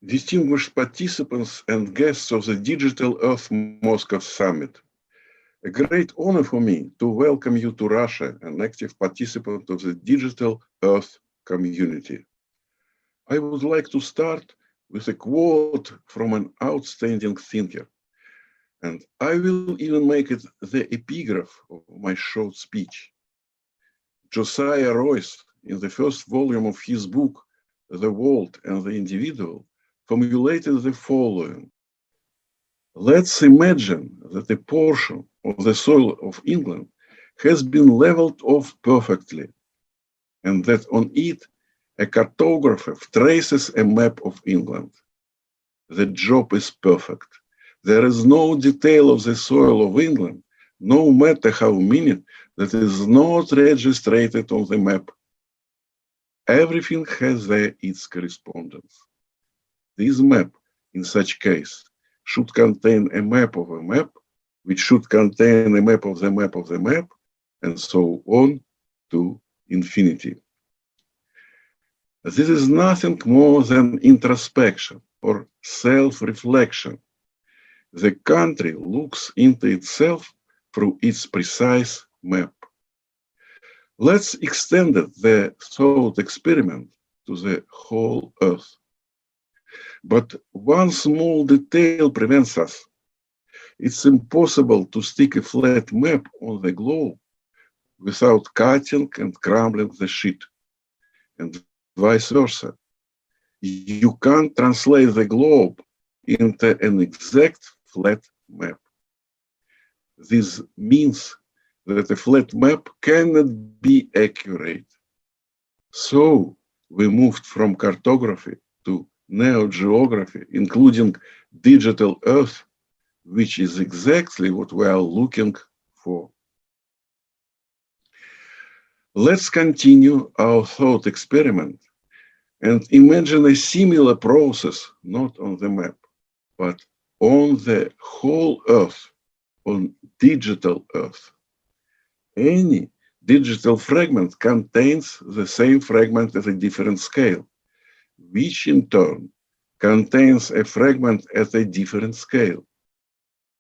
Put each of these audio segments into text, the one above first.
Distinguished participants and guests of the Digital Earth Moscow Summit, a great honor for me to welcome you to Russia, an active participant of the Digital Earth community. I would like to start with a quote from an outstanding thinker, and I will even make it the epigraph of my short speech. Josiah Royce, in the first volume of his book, The World and the Individual, formulated the following. Let's imagine that a portion of the soil of England has been leveled off perfectly, and that on it a cartographer traces a map of England. The job is perfect. There is no detail of the soil of England, no matter how minute, that is not registered on the map. Everything has there its correspondence. This map, in such case, should contain a map of a map, which should contain a map of the map of the map, and so on to infinity. This is nothing more than introspection or self-reflection. The country looks into itself through its precise map. Let's extend the thought experiment to the whole Earth. But one small detail prevents us. It's impossible to stick a flat map on the globe without cutting and crumbling the sheet, and vice versa. You can't translate the globe into an exact flat map. This means that a flat map cannot be accurate. So we moved from cartography to neogeography, including digital Earth, which is exactly what we are looking for. Let's continue our thought experiment and imagine a similar process, not on the map, but on the whole Earth, on digital Earth. Any digital fragment contains the same fragment at a different scale, which in turn contains a fragment at a different scale.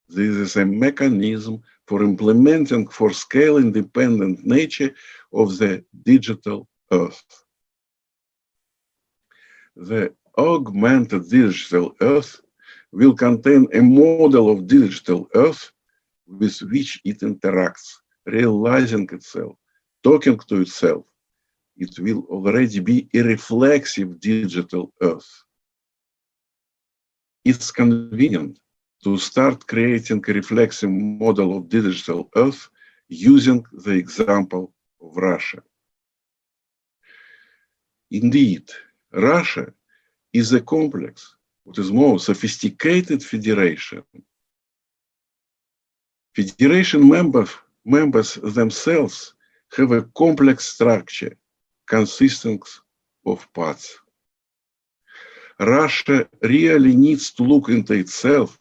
This is a mechanism for implementing for scale-independent nature of the digital Earth. The augmented digital Earth will contain a model of digital Earth with which it interacts, realizing itself, talking to itself. It will already be a reflexive digital Earth. It's convenient to start creating a reflexive model of digital Earth using the example of Russia. Indeed, Russia is a complex, what is more, sophisticated federation. Federation members themselves have a complex structure consisting of parts. Russia really needs to look into itself,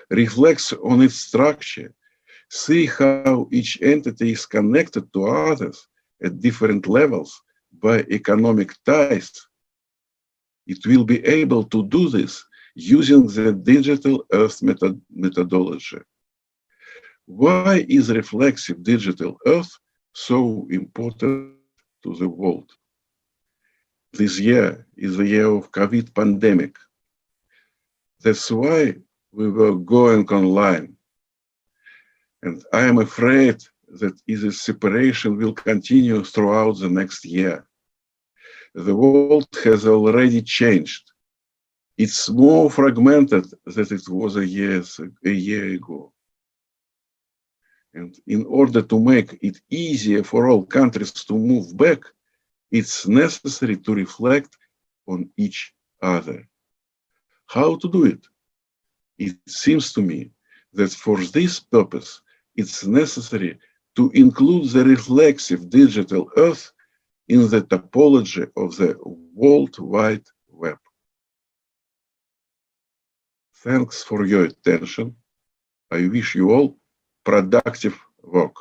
reflect on its structure, see how each entity is connected to others at different levels by economic ties. It will be able to do this using the digital Earth methodology. Why is reflexive digital Earth so important to the world? This year is the year of COVID pandemic. That's why we were going online. And I am afraid that this separation will continue throughout the next year. The world has already changed. It's more fragmented than it was a year ago. And in order to make it easier for all countries to move back, it's necessary to reflect on each other. How to do it? It seems to me that for this purpose, it's necessary to include the reflexive digital Earth in the topology of the World Wide Web. Thanks for your attention. I wish you all productive work.